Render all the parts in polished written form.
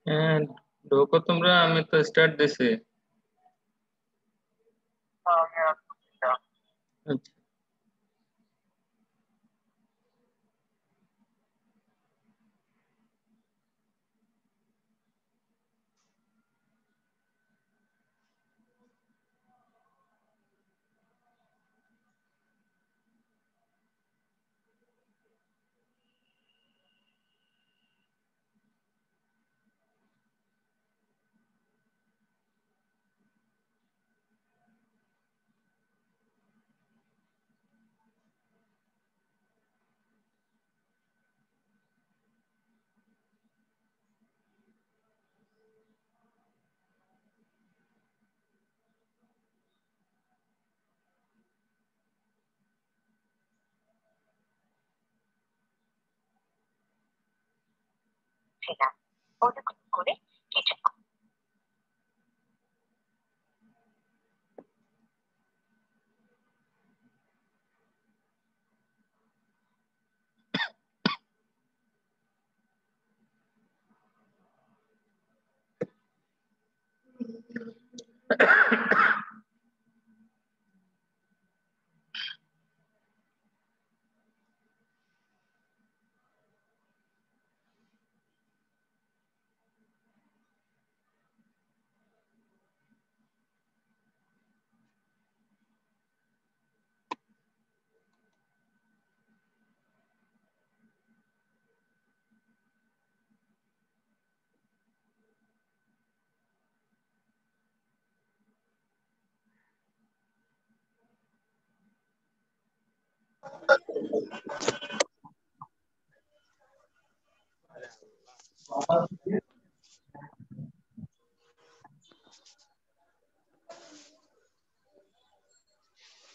হ্যাঁ, ঢোকো তোমরা, আমি তো স্টার্ট দিছি। আচ্ছা।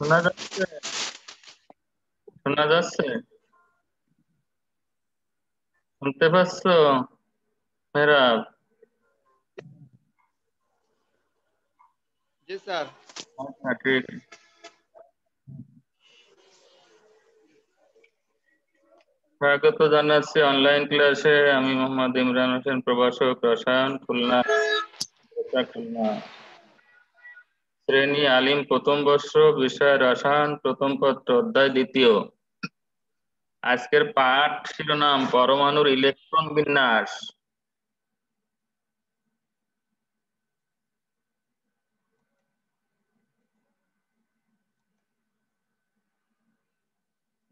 শোনা যাচ্ছে? শোনা যাচ্ছে? শুনতে পাচ্ছ মেহরাব? জি স্যার। আচ্ছা, ঠিক। স্বাগত জানাচ্ছি অনলাইন ক্লাসে। আমি মোহাম্মদ ইমরান হোসেন, প্রভাষক, রসায়ন, খুলনা। খুলনা। শ্রেণী আলিম, প্রথম বর্ষ, বিষয় রসায়ন, প্রথম পত্র, অধ্যায় দ্বিতীয়। আজকের পাঠ শিরোনাম পরমাণুর ইলেকট্রন বিন্যাস।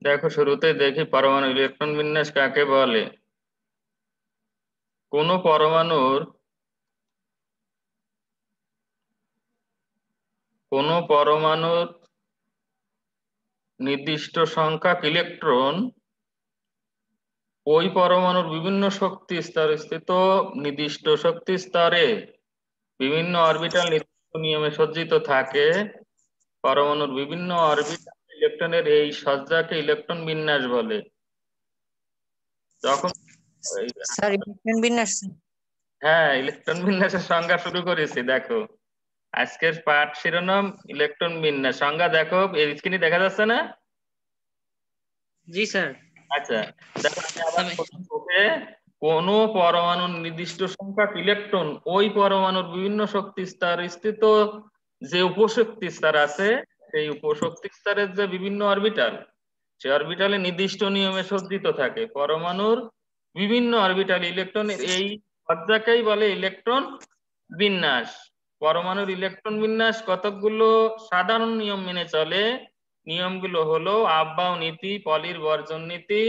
দেখো, শুরুতে দেখি পরমাণুর ইলেকট্রন বিন্যাস কাকে বলে। কোনো পরমাণুর নির্দিষ্ট সংখ্যক ইলেকট্রন ওই পরমাণুর বিভিন্ন শক্তি স্তরে স্থিত নির্দিষ্ট শক্তি স্তরে বিভিন্ন অরবিটাল নির্দিষ্ট নিয়মে সজ্জিত থাকে। পরমাণুর বিভিন্ন অরবিটাল ইলেকট্রনের এই সজ্জাকে ইলেকট্রন বিন্যাস বলে। যখন স্যার ইলেকট্রন বিন্যাস। হ্যাঁ, ইলেকট্রন বিন্যাসের সংজ্ঞা শুরু করেছি। দেখো, আজকের পাঠ শিরোনাম ইলেকট্রন বিন্যাস। সংজ্ঞা দেখো, এই স্ক্রিনে দেখা যাচ্ছে না? জি স্যার। আচ্ছা, দেখো আমি আবার প্রথম থেকে, কোন পরমাণুর নির্দিষ্ট সংখ্যক ইলেকট্রন ওই পরমাণুর বিভিন্ন শক্তি স্তর স্থিত যে উপশক্তি স্তর আছে, সেই উপশক্তি স্তরের যে বিভিন্ন অরবিটাল, সে অরবিটালে নির্দিষ্ট নিয়মে সজ্জিত থাকে। পরমাণুর বিভিন্ন অরবিটাল ইলেকট্রনের এই সজ্জাকেই বলে ইলেকট্রন বিন্যাস। পরমাণুর ইলেকট্রন বিন্যাস কতকগুলো সাধারণ নিয়ম মেনে চলে। নিয়মগুলো হলো আফবাও নীতি, পলির বর্জন নীতি,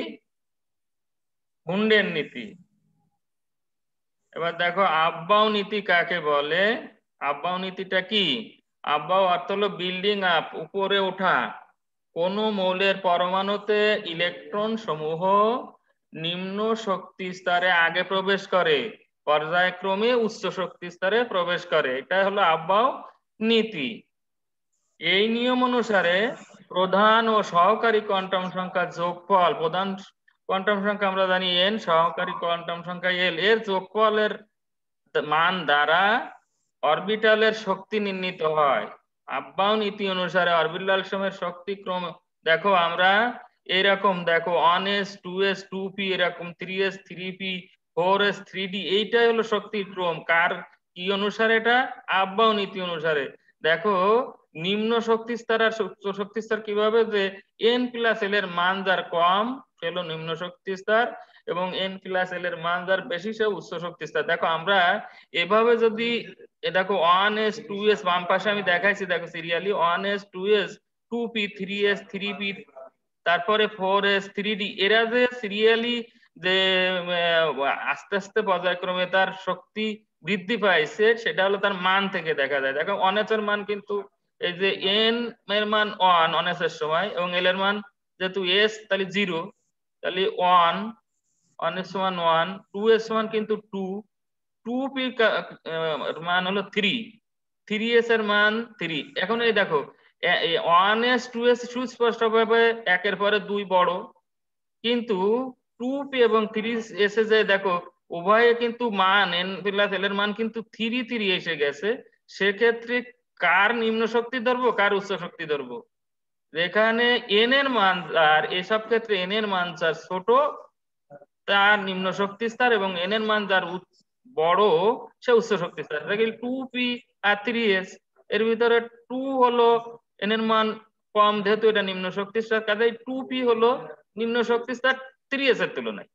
হুন্ডের নীতি। এবার দেখো আফবাও নীতি কাকে বলে। আফবাও নীতিটা কি? আফবাও অর্থ হলো বিল্ডিং আপ, উপরে ওঠা। কোন মৌলের পরমাণুতে ইলেকট্রন সমূহ নিম্ন শক্তি স্তরে আগে প্রবেশ করে, পর্যায়ক্রমে উচ্চ শক্তি স্তরে প্রবেশ করে, এটা হলো আফবাও নীতি। এই নিয়ম অনুসারে প্রধান ও সহকারী কোয়ান্টাম সংখ্যার যোগফল, প্রধান কোয়ান্টাম সংখ্যা আমরা জানি n, সহকারী কোয়ান্টাম সংখ্যা l, এর যোগফলের মান দ্বারা অরবিটালের শক্তি নির্ণীত হয়। আফবাও নীতি অনুসারে অরবিটাল সমূহের শক্তি ক্রম, দেখো আমরা এইরকম, দেখো 1s 2s 2p, এরকম 3s 3p 4s3d এইটাই হলো শক্তির ক্রম। কার কি অনুসারে? এটা আফবাও নীতি অনুসারে। দেখো নিম্ন শক্তি স্তর আর উচ্চ শক্তি স্তর কিভাবে, যে n+l এর মান যার কম সে হলো নিম্ন শক্তি স্তর, এবং n+l এর মান যার বেশি সে উচ্চ শক্তি স্তর। দেখো আমরা এভাবে যদি দেখো 1s 2s বাম পাশে আমি দেখাইছি, দেখো serially 1s 2s 2p 3s 3p তারপরে 4s 3d, এরা যে সিরিয়ালি যে আস্তে আস্তে পর্যায়ক্রমে তার শক্তি বৃদ্ধি পাইছে, সেটা হলো তার মান থেকে দেখা যায়। দেখো অনেস এর মান কিন্তু এই যে এন এর মান 1 অনেস এর সময়, এবং এল এর মান যেহেতু এস তাহলে 0, তাহলে 1 অনেস সমান 1, 2 এর সমান কিন্তু 2, 2p মান হলো 3, 3s এর মান 3। এখন এই দেখো 1s 2s সুস্পষ্টভাবে একের পরে 2 বড়, কিন্তু 2p এবং 3s এসে যে দেখো উভয়ে কিন্তু মান n+l এর মান কিন্তু 3 3 এসে গেছে। সেক্ষেত্রে কার নিম্ন শক্তি ধরবো, কার উচ্চ শক্তি ধরবো? যেখানে n এর মান আর এসব ক্ষেত্রে n এর মান যার ছোট তার নিম্ন শক্তি স্তর, এবং n এর মান যার বড় সে উচ্চ শক্তি স্তর। দেখি 2p আর 3s এর ভিতরে 2 হলো n এর মান কম, যেহেতু এটা নিম্ন শক্তি স্তর, কাজেই 2p হলো নিম্ন শক্তি স্তর 3s এর তুলনায়।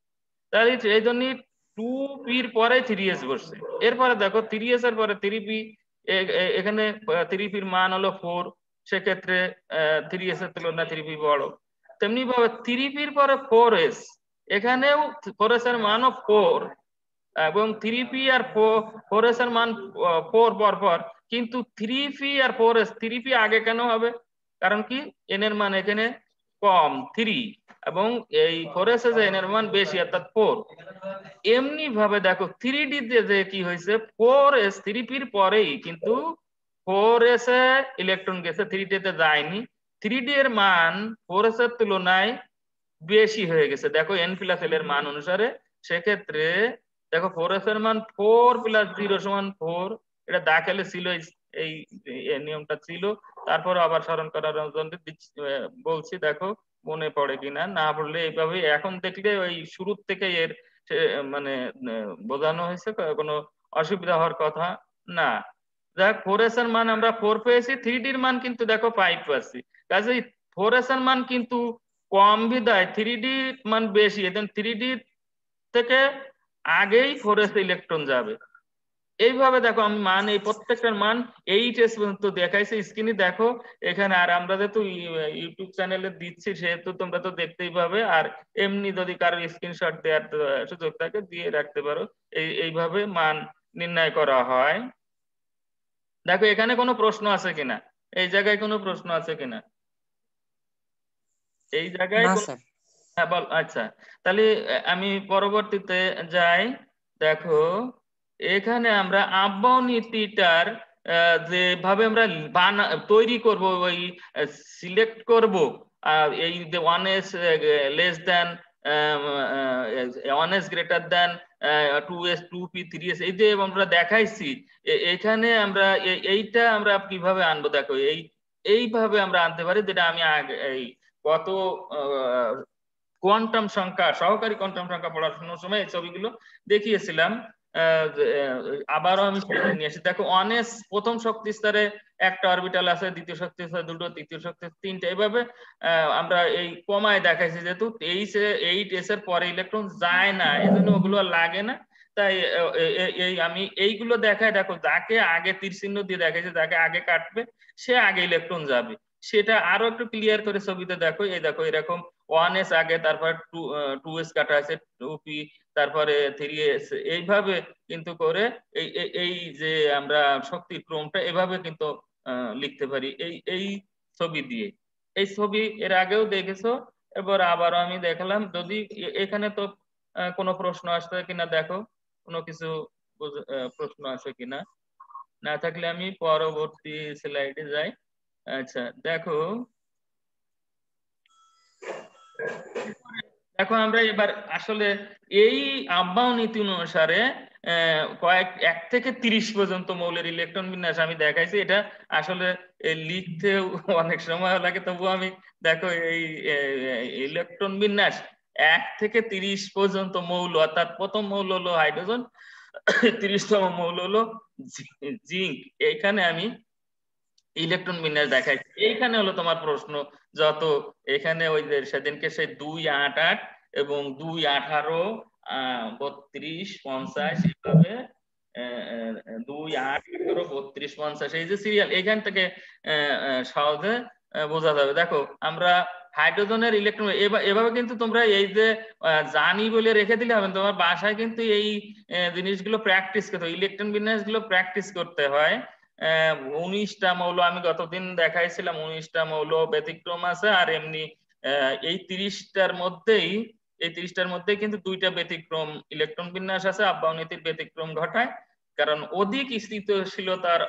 তাহলে এই জন্যই 2p এর পরে 3s বসছে। এরপরে দেখো 3s এর পরে 3p, এখানে 3p এর মান হলো 4, সেক্ষেত্রে 3s এর তুলনায় 3p বড়। তেমনি ভাবে 3p এর পরে 4s, এখানেও 4s এর মানও 4, এবং 3p আর 4s এর মান 4 পর পর, কিন্তু 3p আর 4s 3p আগে কেন হবে? কারণ কি n এর মান এখানে কম 3, এবং এই 4s এ n এর মান বেশি অর্থাৎ 4। এমনি ভাবে দেখো 3d তে যে কি হয়েছে, 4s 3p এর পরেই কিন্তু 4s এ ইলেকট্রন গেছে, 3d তে যায়নি। 3d এর মান 4s এর তুলনায় বেশি হয়ে গেছে দেখো n+l এর মান অনুসারে। সেক্ষেত্রে দেখো 4s এর মান 4 + 0 = 4, এটা দাখেলে ছিল, এই এই নিয়মটা ছিল। তারপর আবার স্মরণ করার জন্য বলছি, দেখো মনে পড়ে কিনা। না পড়লে এইভাবে এখন দেখলে ওই শুরুর থেকে এর মানে বোঝানো হয়েছে, কোনো অসুবিধা হওয়ার কথা না। দেখ 4s এর মান আমরা 4 পেয়েছি, 3d এর মান কিন্তু দেখো 5 পাচ্ছি। কাজেই 4s এর মান কিন্তু কম বিদায় 3d মান বেশি, এদের 3d থেকে আগেই 4s ইলেকট্রন যাবে। এইভাবে দেখো আমি মান এই প্রত্যেকটার মান 8s পর্যন্ত দেখাইছে স্ক্রিনে দেখো এখানে। আর আমরা যেহেতু ইউটিউব চ্যানেলে দিচ্ছি সেহেতু তোমরা তো দেখতেই পাবে, আর এমনি যদি কারো স্ক্রিনশট দেওয়ার সুযোগ থাকে দিয়ে রাখতে পারো। এইভাবে মান নির্ণয় করা হয়। দেখো এখানে কোনো প্রশ্ন আছে কিনা, এই জায়গায় কোনো প্রশ্ন আছে কিনা, এই জায়গায় না কোন? স্যার। হ্যাঁ বল। আচ্ছা, তাহলে আমি পরবর্তীতে যাই। দেখো এখানে আমরা আফবাও নীতিটার যেভাবে আমরা তৈরি করব, ওই সিলেক্ট করব এই যে 1s less than 1s greater than 2s 2p 3s, এই যে আমরা দেখাইছি। এখানে আমরা এইটা আমরা কিভাবে আনবো, দেখো এইভাবে আমরা আনতে পারি, যেটা আমি আগে এই কত কোয়ান্টাম সংখ্যা, সহকারী কোয়ান্টাম সংখ্যা পড়াশোনার সময় এই ছবিগুলো দেখিয়েছিলাম। আবারও আমি নিয়ে আসি। দেখো 1s প্রথম শক্তি স্তরে একটা অরবিটাল আছে, দ্বিতীয় শক্তি স্তরে দুটো, তৃতীয় শক্তি তিনটা। এইভাবে আমরা এই কমায় দেখাইছি, যেহেতু 8s এর পরে ইলেকট্রন যায় না, এই জন্য ওগুলো লাগে না। তাই এই আমি এইগুলো দেখাই, দেখো যাকে আগে তীর চিহ্ন দিয়ে দেখাইছে, যাকে আগে কাটবে সে আগে ইলেকট্রন যাবে। সেটা আরো একটু ক্লিয়ার করে ছবিতে দেখো, এই দেখো এরকম 1s আগে, তারপর 2s কাটা আছে, 2p, তারপরে 3s, এইভাবে কিন্তু করে এই এই যে আমরা শক্তির ক্রমটা এভাবে কিন্তু লিখতে পারি এই এই ছবি দিয়ে। এই ছবি এর আগেও দেখেছো, এবার আবারও আমি দেখালাম। যদি এখানে তো কোনো প্রশ্ন আসছে কিনা দেখো, কোনো কিছু প্রশ্ন আছে কিনা। না থাকলে আমি পরবর্তী স্লাইডে যাই। আচ্ছা দেখো, দেখো আমরা এবার আসলে এই আফবাও নীতি অনুসারে কয়েক 1 থেকে 30 পর্যন্ত মৌলের ইলেকট্রন বিন্যাস আমি দেখাইছি। এটা আসলে লিখতে অনেক সময় লাগে, তবুও আমি দেখো এই ইলেকট্রন বিন্যাস 1 থেকে 30 পর্যন্ত মৌল, অর্থাৎ প্রথম মৌল হলো হাইড্রোজেন, 30তম মৌল হলো জিঙ্ক। এইখানে আমি ইলেকট্রন বিন্যাস দেখাই। এইখানে হলো তোমার প্রশ্ন যত, এখানে ওই যে সেদিনকে সেই 2, 8, 8 এবং 2, 18, 32, 50 এইভাবে 2, 8, 18, 32, 50 এই যে সিরিয়াল, এখান থেকে সহজে বোঝা যাবে। দেখো আমরা হাইড্রোজেনের ইলেকট্রন এভাবে কিন্তু তোমরা এই যে জানি বলে রেখে দিলে হবে, তোমার বাসায় কিন্তু এই জিনিসগুলো প্র্যাকটিস করতে হয়, ইলেকট্রন বিন্যাস গুলো প্র্যাকটিস করতে হয়। 19টা মৌল আমি গতদিন দেখাইছিলাম, 19টা মৌল ব্যতিক্রম আছে, আর এমনি এই 30টার মধ্যেই কিন্তু 2টা ব্যতিক্রম ইলেকট্রন বিন্যাস আছে, আব্বাও-নীতির ব্যতিক্রম ঘটায়, কারণ অধিক স্থিতিশীলতার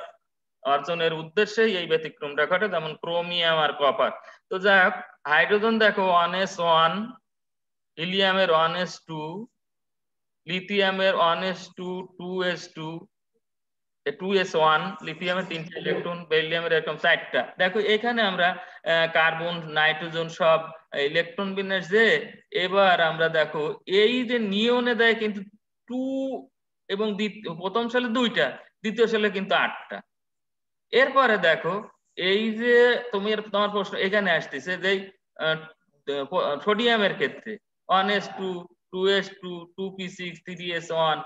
অর্জনের উদ্দেশ্যে এই ব্যতিক্রমটা ঘটে, যেমন ক্রোমিয়াম আর কপার। তো যাই হোক, হাইড্রোজেন দেখো 1s1, হিলিয়ামের 1s2, লিথিয়ামের 1s2, 2s2, 2s1, লিথিয়ামের 3টা ইলেকট্রন, বেরিলিয়ামের এরকম 4টা। দেখো এখানে আমরা কার্বন, নাইট্রোজেন সব ইলেকট্রন বিন্যাস যে, এবার আমরা দেখো এই যে নিয়নে দেয় কিন্তু 2 এবং প্রথম সালে 2টা, দ্বিতীয় সালে কিন্তু 8টা। এরপরে দেখো এই যে তোমার প্রশ্ন এখানে আসতেছে যে সোডিয়ামের ক্ষেত্রে 1s2, 2s2, 2p6, 3s1,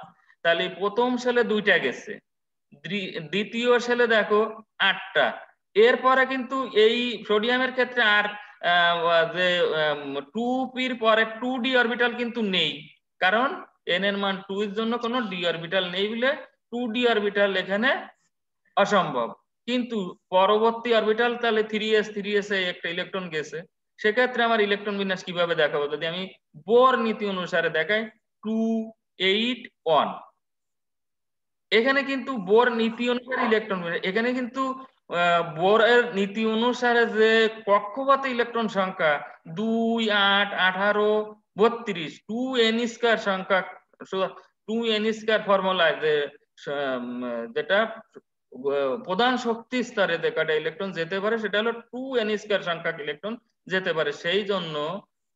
তাহলে প্রথম সালে 2টা গেছে, দ্বিতীয় সালে দেখো 8টা। এরপরে কিন্তু এই সোডিয়ামের ক্ষেত্রে আর যে 2p-র পরে 2d অরবিটাল কিন্তু নেই, কারণ n এর মান 2 এর জন্য কোনো d অরবিটাল নেই বলে 2d অরবিটাল এখানে অসম্ভব। কিন্তু পরবর্তী অরবিটাল তাহলে 3s এ একটা ইলেকট্রন গেছে, সেক্ষেত্রে আমার ইলেকট্রন বিন্যাস কিভাবে দেখাবো, যদি আমি বোর নীতি অনুসারে দেখাই 2, 8, 1, এখানে কিন্তু বোর নীতি অনুসারে ইলেকট্রন, এখানে কিন্তু বোরের নীতি অনুসারে যে কক্ষপথে ইলেকট্রন সংখ্যা 2, 8, 18, 32, 2n² সংখ্যা, 2n² ফর্মুলায় যে যেটা প্রধান শক্তি স্তরে যে কটা ইলেকট্রন যেতে পারে সেটা হলো 2n² সংখ্যক ইলেকট্রন যেতে পারে, সেই জন্য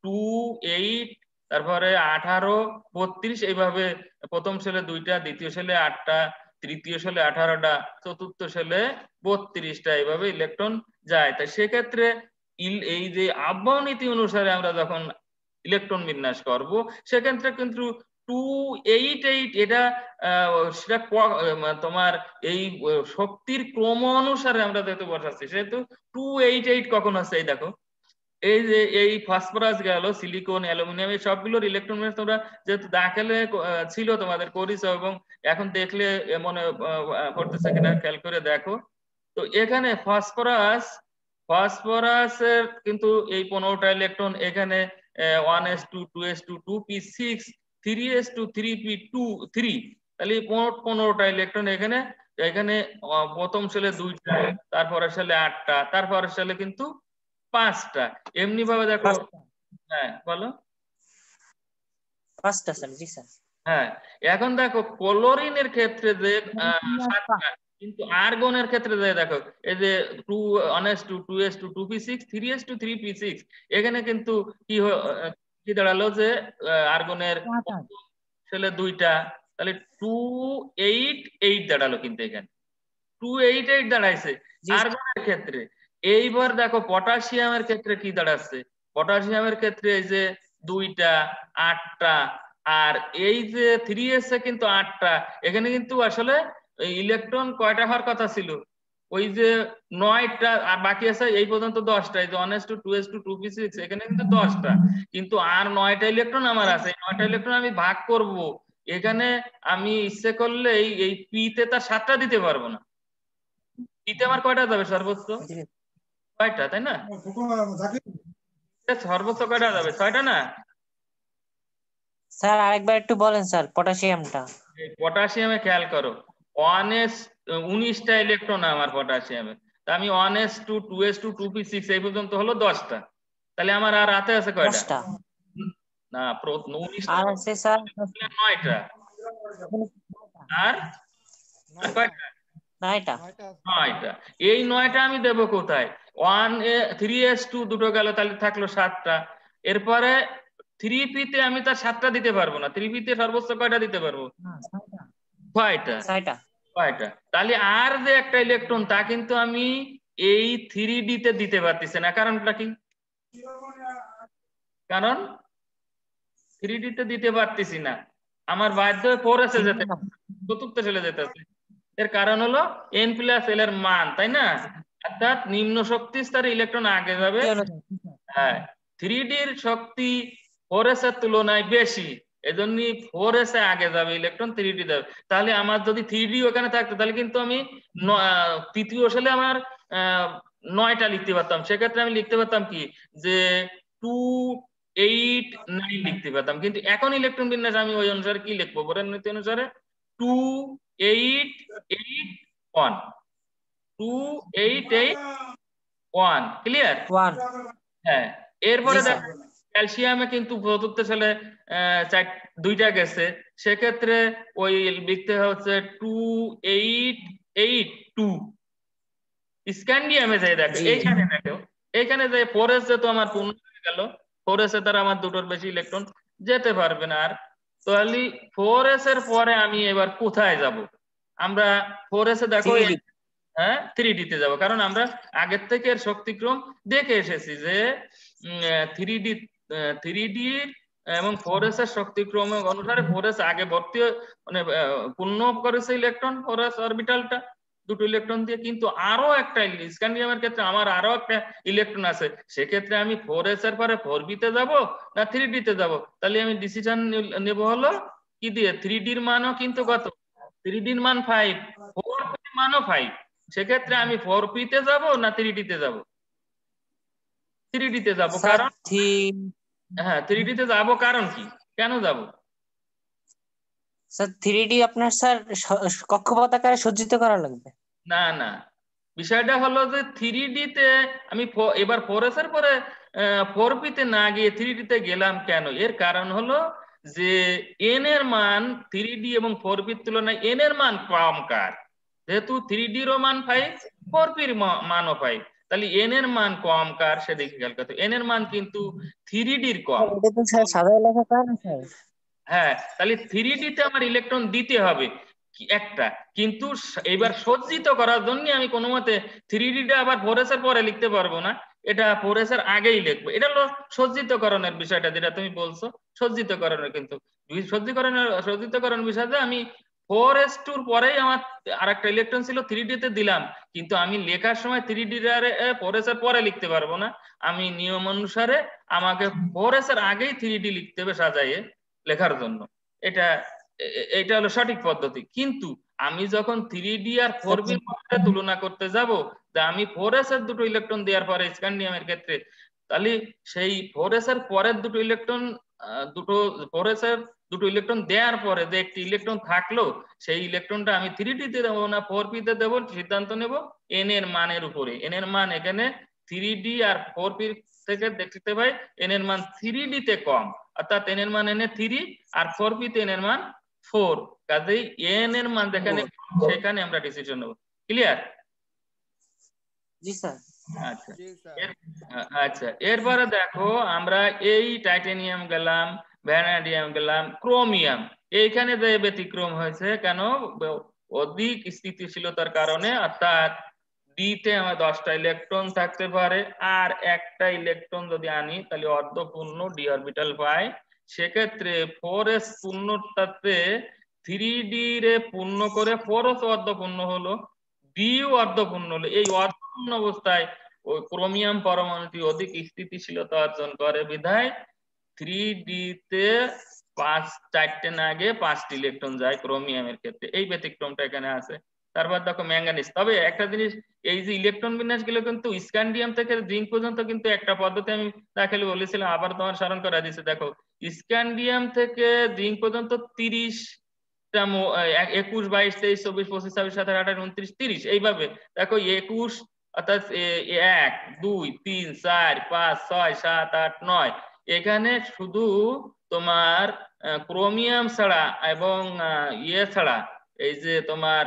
2, 8, তারপরে 18, 32 এইভাবে প্রথম সেলে 2টা, দ্বিতীয় সেলে 8টা, তৃতীয় সেলে 18টা, চতুর্থ সেলে 32টা, এইভাবে ইলেকট্রন যায়। তাই সেক্ষেত্রে এই যে আব্বাও নীতি অনুসারে আমরা যখন ইলেকট্রন বিন্যাস করব, সেক্ষেত্রে কিন্তু 288 এটা সেটা তোমার এই শক্তির ক্রম অনুসারে আমরা যেহেতু বসাচ্ছি, সেহেতু 288 কখন আছে, এই দেখো এই যে এই ফসফরাস গেল, সিলিকন, অ্যালুমিনিয়াম, এই সবগুলোর ইলেকট্রন বিন্যাস তোমরা যেহেতু দাখিলে ছিল তোমাদের করেছো, এবং এখন দেখলে মনে পড়তেছে কিনা খেয়াল করে দেখো। তো এখানে ফসফরাসের কিন্তু এই 15টা ইলেকট্রন, এখানে 1s2, 2s2, 2p6, 3s2, 3p2, 3, তাহলে 15টা ইলেকট্রন এখানে। এখানে প্রথম সালে 2টা, তারপরের সালে 8টা, তারপরের সালে কিন্তু 5টা, এমনি ভাবে দেখো। হ্যাঁ বলো। 5টা স্যার। জি স্যার। হ্যাঁ, এখন দেখো ক্লোরিনের ক্ষেত্রে যে 7টা, কিন্তু আর্গনের ক্ষেত্রে যে দেখো এই যে 1s2, 2s2, 2p6, 3s2, 3p6, এখানে কিন্তু কি দাঁড়ালো যে আর্গনের সেলে 2টা, তাহলে 288 দাঁড়ালো, কিন্তু এখানে 288 দাঁড়াইছে আর্গনের ক্ষেত্রে। এইবার দেখো পটাশিয়ামের ক্ষেত্রে কি দাঁড়াচ্ছে, পটাশিয়ামের ক্ষেত্রে এই যে 2টা, 8টা, আর এই যে 3s এ কিন্তু 8টা, এখানে কিন্তু আসলে ইলেকট্রন কয়টা হওয়ার কথা ছিল, ওই যে 9টা, আর বাকি আছে এই পর্যন্ত 10টা, এই যে 1s2, 2s2, 2p6, এখানে কিন্তু 10টা, কিন্তু আর 9টা ইলেকট্রন আমার আছে, এই 9টা ইলেকট্রন আমি ভাগ করব, এখানে আমি ইচ্ছে করলে এই পি তে তার 7টা দিতে পারবো না, পিতে আমার কয়টা যাবে সর্বোচ্চ, 6টা, তাই না? সর্বোচ্চ কয়টা যাবে, 6টা না? স্যার আরেকবার একটু বলেন স্যার পটাশিয়ামটা। পটাশিয়ামে খেয়াল করো 19টা ইলেকট্রন আমার পটাশিয়ামে, তা আমি 1s2, 2s2, 2p6 এই পর্যন্ত হলো 10টা, তাহলে আমার আর হাতে আছে কয়টা? 10টা না, 19টা আর আছে স্যার 9টা, আর কয়টা? 9টা। 9টা। এই 9টা আমি দেবো কোথায়? 3s2 দুটো গেল, তাহলে থাকলো 7টা। এরপরে 3p তে আমি তার 7টা দিতে পারবো না। 3p তে সর্বোচ্চ কয়টা দিতে পারবো? 6টা। 6টা। তাহলে আর যে একটা ইলেকট্রন তা কিন্তু আমি এই 3d তে দিতে পারতেছি না। কারণটা কি? কারণ 3d তে দিতে পারতেছি না, আমার বাধ্য হয়ে 4s এ যেতে, চতুর্থ চলে যেতে হবে। এর কারণ হলো n+l এর মান, তাই না? অর্থাৎ নিম্ন শক্তি স্তরে ইলেকট্রন আগে যাবে। হ্যাঁ, 3d এর শক্তি 4s এর তুলনায় বেশি, এজন্য 4s এ আগে যাবে ইলেকট্রন, 3d যাবে। তাহলে আমার যদি 3d ওখানে থাকতো তাহলে কিন্তু আমি তৃতীয় সালে আমার 9টা লিখতে পারতাম। সেক্ষেত্রে আমি লিখতে পারতাম কি যে 2 8 9 লিখতে পারতাম। কিন্তু এখন ইলেকট্রন বিন্যাস আমি ওই অনুসারে কি লিখবো? বোরের নীতি অনুসারে 2 8 8 1, 2 8 8 1। ক্লিয়ার? 1। হ্যাঁ, এরপরে জি স্যার। দেখো ক্যালসিয়ামে কিন্তু চতুর্থ সালে 2টা গেছে। সেক্ষেত্রে ওই লিখতে হচ্ছে 2 8 8 2। স্ক্যান্ডিয়ামে যাই দেখো, জি। এইখানে দেখো, এইখানে যে 4s যেহেতু আমার পূর্ণ হয়ে গেল, 4s এ তার আমার দুটোর বেশি ইলেকট্রন যেতে পারবে না আর। তাহলে 4s এর পরে আমি এবার কোথায় যাব? আমরা 4s এ দেখো 3D। হ্যাঁ 3d তে যাব, কারণ আমরা আগের থেকে এর শক্তিক্রম দেখে এসেছি যে 3d 3d এবং 4s এর শক্তিক্রম অনুসারে 4s আগে ভর্তি মানে পূর্ণ করেছে ইলেকট্রন 4s অরবিটালটা দুটো ইলেকট্রন দিয়ে। কিন্তু আরো একটা স্ক্যান্ডিয়ামের ক্ষেত্রে আমার আরো একটা ইলেকট্রন আছে, সেক্ষেত্রে আমি 4s এর পরে 4b তে যাব না 3d তে যাব? তাহলে আমি ডিসিশন নেব হলো কি দিয়ে? 3d এর মানও কিন্তু কত? 3d এর মান 5, 4p এর মানও 5। সেক্ষেত্রে আমি 4p তে যাব না 3d তে যাব? 3d তে যাব। স্যার কারণ হ্যাঁ 3d তে যাব, কারণ কি? কেন যাব? স্যার 3D আপনার স্যার কক্ষপথ আকারে সজ্জিত করা লাগবে। না না, বিষয়টা হলো যে 3d তে আমি এবার 4s এর পরে 4p তে না গিয়ে 3d তে গেলাম কেন? এর কারণ হলো যে n এর মান 3d এবং 4p এর তুলনায় n এর মান কম কার, যেহেতু 3d এরও মান 5, 4p এর মানও 5, তাহলে n এর মান কম কার সেদিকে খেয়াল করতে হবে। n এর মান কিন্তু 3d এর কম। এটা তো স্যার সাদা লেখা কার না স্যার? হ্যাঁ, তাহলে 3d তে আমার ইলেকট্রন দিতে হবে একটা, কিন্তু এবার সজ্জিত করার জন্য আমি কোনো মতে 3d টা আবার 4s এর পরে লিখতে পারবো না, এটা 4s এর আগেই লিখবো। এটা হলো সজ্জিতকরণের বিষয়টা যেটা তুমি বলছো, সজ্জিতকরণের কিন্তু সজ্জিতকরণ বিষয়টা আমি 4s2 এর পরেই আমার আরেকটা ইলেকট্রন ছিল 3d তে দিলাম, কিন্তু আমি লেখার সময় 3d এর 4s এর পরে লিখতে পারবো না। আমি নিয়ম অনুসারে আমাকে 4s এর আগেই 3d লিখতে হবে সাজাইয়ে লেখার জন্য। এটা এটা হলো সঠিক পদ্ধতি। কিন্তু আমি যখন 3d আর 4b এর মধ্যে তুলনা করতে যাব, যে আমি 4s এর দুটো ইলেকট্রন দেওয়ার পরে স্ক্যান্ডিয়ামের ক্ষেত্রে, তাহলে সেই 4s এর পরের দুটো ইলেকট্রন দুটো 4s এর দুটো ইলেকট্রন দেওয়ার পরে যে একটি ইলেকট্রন থাকলো, সেই ইলেকট্রনটা আমি 3d তে দেবো না 4p তে দেবো, সিদ্ধান্ত নেব n এর মানের উপরে। n এর মান এখানে 3d আর 4p থেকে দেখতে পাই n এর মান 3d তে কম, অর্থাৎ n এর মান n এর 3 আর 4p তে n এর মান 4। কাজেই n এর মান যেখানে সেখানে আমরা ডিসিশন নেব। ক্লিয়ার? জি স্যার। আচ্ছা আচ্ছা, এরপরে দেখো আমরা এই টাইটানিয়াম গেলাম, ভ্যানাডিয়াম গেলাম, ক্রোমিয়াম, এইখানে যে ব্যতিক্রম হয়েছে কেন? অধিক স্থিতিশীলতার কারণে, অর্থাৎ ডি তে আমার 10টা ইলেকট্রন থাকতে পারে, আর একটা ইলেকট্রন যদি আনি তাহলে অর্ধপূর্ণ ডি অরবিটাল পাই। সেক্ষেত্রে 4s পূর্ণটাতে 3d রে পূর্ণ করে 4s অর্ধপূর্ণ হলো, ডিও অর্ধপূর্ণ হলো। এই অর্ধপূর্ণ অবস্থায় ওই ক্রোমিয়াম পরমাণুটি অধিক স্থিতিশীলতা অর্জন করে বিধায় 3d তে 4টে না গিয়ে 5টি ইলেকট্রন যায় ক্রোমিয়ামের ক্ষেত্রে। এই ব্যতিক্রমটা এখানে আছে। তারপর দেখো ম্যাঙ্গানিজ। তবে একটা জিনিস, এই যে ইলেকট্রন বিন্যাস গুলো কিন্তু স্ক্যান্ডিয়াম থেকে জিঙ্ক পর্যন্ত কিন্তু একটা পদ্ধতি আমি দেখালে বলেছিলাম, আবার তোমার স্মরণ করা দিচ্ছে। দেখো স্ক্যান্ডিয়াম থেকে জিঙ্ক পর্যন্ত 30টা 21 22 23 24 25 26 27 28 29 30 এইভাবে। দেখো 21 অর্থাৎ 1 2 3 4 5 6 7 8 9, এখানে শুধু তোমার ক্রোমিয়াম ছাড়া এবং ইয়ে ছাড়া, এই যে তোমার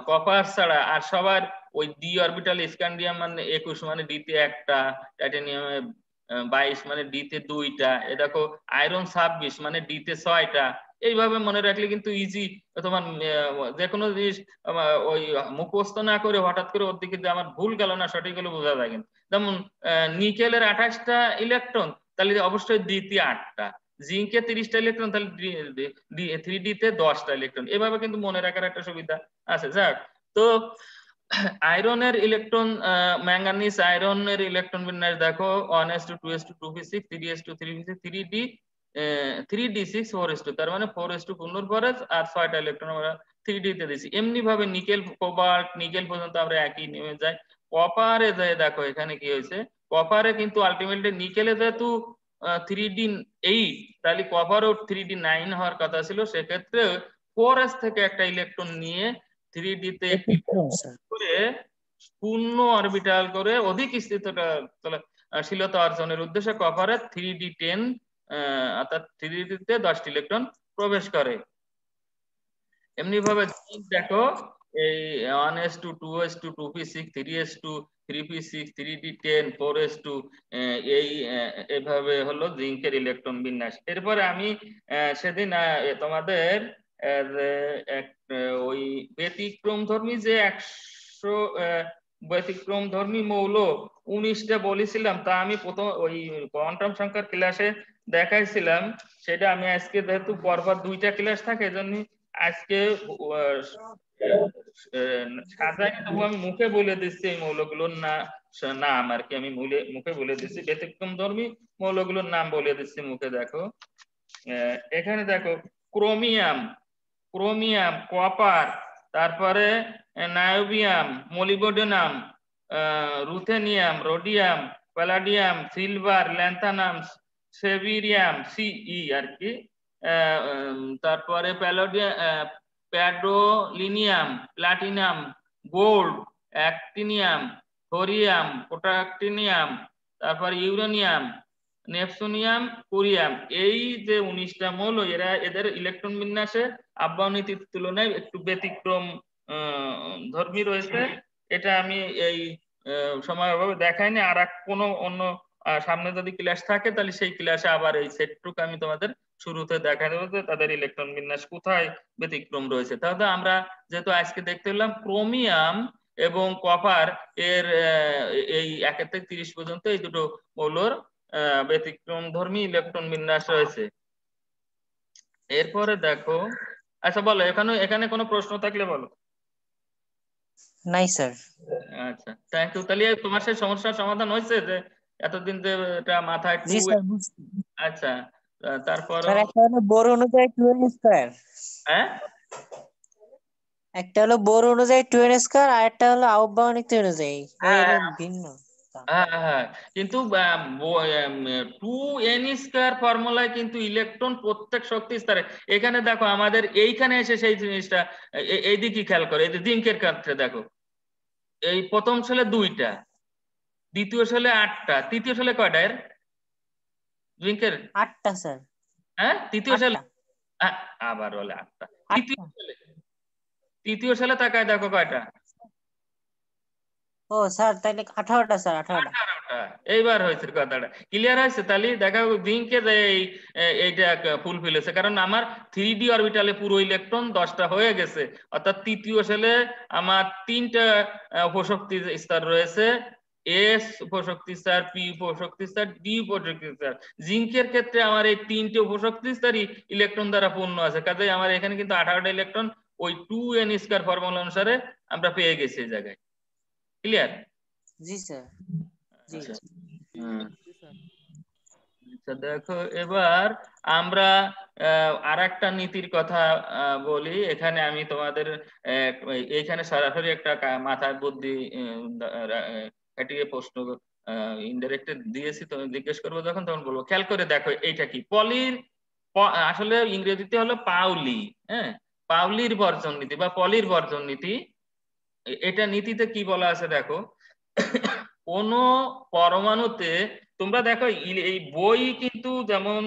কপার ছাড়া আর সবার ওই ডি অরবিটাল স্ক্যান্ডিয়াম মানে 21 মানে ডিতে একটা, টাইটানিয়ামে 22 মানে ডি তে 2টা, এ দেখো আয়রন 26 মানে ডি তে 6টা। এইভাবে মনে রাখলে কিন্তু ইজি। তোমার যে কোনো জিনিস ওই মুখস্থ না করে হঠাৎ করে ওর দিকে যে আমার ভুল গেল না সঠিক হলে বোঝা যায়। কিন্তু যেমন নিকেলের 28টা ইলেকট্রন, তাহলে অবশ্যই ডি তে 8টা। জিঙ্কে 30টা ইলেকট্রন, তাহলে 3D তে 10টা ইলেকট্রন। এভাবে কিন্তু মনে রাখার একটা সুবিধা আছে। যাক, তো আয়রনের ইলেকট্রন, ম্যাঙ্গানিজ আয়রনের ইলেকট্রন বিন্যাস দেখো 1s2 2s2 2p6 3s2 3p6 3d 3d6 4s2, তার মানে 4s2 পূর্ণ ফরজ আর 6টা ইলেকট্রন আমরা 3d তে দিছি। এমনি ভাবে নিকেল কোবাল্ট নিকেল পর্যন্ত আমরা একই নেমে যাই। কপারে যায় দেখো এখানে কি হয়েছে, কপারে কিন্তু আলটিমেটলি নিকেলে যেহেতু 3d8, তাহলে কপারও 3d9 হওয়ার কথা ছিল। সেক্ষেত্রে 4s থেকে একটা ইলেকট্রন নিয়ে 3d তে একটি করে পূর্ণ অরবিটাল করে অধিক স্থিতিশীলতা অর্জনের উদ্দেশ্যে কপারের 3d10 অর্থাৎ 3d তে 10টি ইলেকট্রন প্রবেশ করে। এমনি ভাবে দেখো এই 1s2 2s2 2p6 3s2 3p6 3d10 4s2 এই এভাবে হলো জিঙ্কের ইলেকট্রন বিন্যাস। এরপরে আমি সেদিন তোমাদের ওই ব্যতিক্রমধর্মী যে 100 ব্যতিক্রমধর্মী মৌল 19টা বলেছিলাম, তা আমি প্রথম ওই কোয়ান্টাম সংখ্যার ক্লাসে দেখাইছিলাম। সেটা আমি আজকে যেহেতু পরপর 2টা ক্লাস থাকে এজন্য আজকে সাজাইনি, তবু আমি মুখে বলে দিচ্ছি এই মৌলগুলোর নাম আর কি। আমি মুখে বলে দিচ্ছি ব্যতিক্রমধর্মী মৌলগুলোর নাম বলে দিচ্ছি মুখে। দেখো এখানে দেখো ক্রোমিয়াম, কপার, তারপরে niobium, molybdenum, ruthenium, rhodium, palladium, silver, lanthanum, cerium CE আর কি, তারপরে gadolinium, platinum, gold, actinium, thorium, protactinium, তারপর ইউরেনিয়াম, নেপচুনিয়াম, কুরিয়াম। এই যে 19টা মৌল, এদের ইলেকট্রন বিন্যাসে আব্বায়নীতির তুলনায় একটু ব্যতিক্রম ধর্মী রয়েছে। এটা আমি এই সময় অভাবে দেখাইনি। আর কোনো অন্য সামনে যদি ক্লাস থাকে তাহলে সেই ক্লাসে আবার এই সেটটুকু আমি তোমাদের শুরুতে দেখা দেবো যে তাদের ইলেকট্রন বিন্যাস কোথায় ব্যতিক্রম রয়েছে। তাহলে আমরা যেহেতু আজকে দেখতে পেলাম ক্রোমিয়াম এবং কপার এর এই 1 থেকে 30 পর্যন্ত এই দুটো মৌলর ব্যতিক্রম ধর্মী ইলেকট্রন বিন্যাস রয়েছে। এরপরে দেখো, আচ্ছা বলো এখানে কোনো প্রশ্ন থাকলে বলো। নাই স্যার। আচ্ছা, থ্যাংক ইউ। তাহলে তোমার সেই সমস্যার সমাধান হয়েছে যে এতদিন যে এটা মাথায় জি স্যার। আচ্ছা, তারপর স্যার একটা হলো বোর অনুযায়ী 2n স্কয়ার, হ্যাঁ একটা হলো বোর অনুযায়ী 2n স্কয়ার, আর একটা হলো আহ্বায়নিক অনুযায়ী, এই হলো ভিন্ন। হ্যাঁ হ্যাঁ, কিন্তু 2n স্কয়ার ফর্মুলায় কিন্তু ইলেকট্রন প্রত্যেক শক্তি স্তরে। এখানে দেখো আমাদের এইখানে এসে সেই জিনিসটা এইদিকে খেয়াল করো। এই যে জিঙ্কের ক্ষেত্রে দেখো এই প্রথম সালে 2টা, দ্বিতীয় সালে 8টা, তৃতীয় সালে কয়টা এর জিঙ্কের? 8টা স্যার। হ্যাঁ, তৃতীয় সালে 8টা। আবার বলে 8টা। 8টা। তৃতীয় সালে তাকায় দেখো কয়টা? ও স্যার তাহলে 18টা স্যার, 18টা। এইবার হয়েছে কথাটা ক্লিয়ার হয়েছে। তাহলে দেখা জিঙ্কে যে এইটা ফুলফিল হয়েছে, কারণ আমার 3d অরবিটালে পুরো ইলেকট্রন 10টা হয়ে গেছে। অর্থাৎ তৃতীয় সালে আমার 3টা উপশক্তি স্তর রয়েছে, এস উপশক্তি স্তর, পি উপশক্তি স্তর, ডি উপশক্তি স্তর। জিঙ্কের ক্ষেত্রে আমার এই 3টে উপশক্তি স্তরই ইলেকট্রন দ্বারা পূর্ণ আছে। কাজে আমার এখানে কিন্তু 18টা ইলেকট্রন ওই 2n স্কয়ার ফর্মুলা অনুসারে আমরা পেয়ে গেছি এই জায়গায়। ক্লিয়ার? জি স্যার। জি। আচ্ছা দেখো, এবার আমরা আরেকটা নীতির কথা বলি। এখানে আমি তোমাদের এইখানে সরাসরি একটা মাথায় বুদ্ধি খাটিয়ে প্রশ্ন ইনডাইরেক্ট দিয়েছি, তো জিজ্ঞেস করবো যখন তখন বলবো। খেয়াল করে দেখো এইটা কি পলির, আসলে ইংরেজিতে হলো পাউলি। হ্যাঁ, পাউলির বর্জন নীতি বা পলির বর্জন নীতি। এটা নীতিতে কি বলা আছে দেখো, কোন পরমাণুতে তোমরা দেখো এই বই কিন্তু যেমন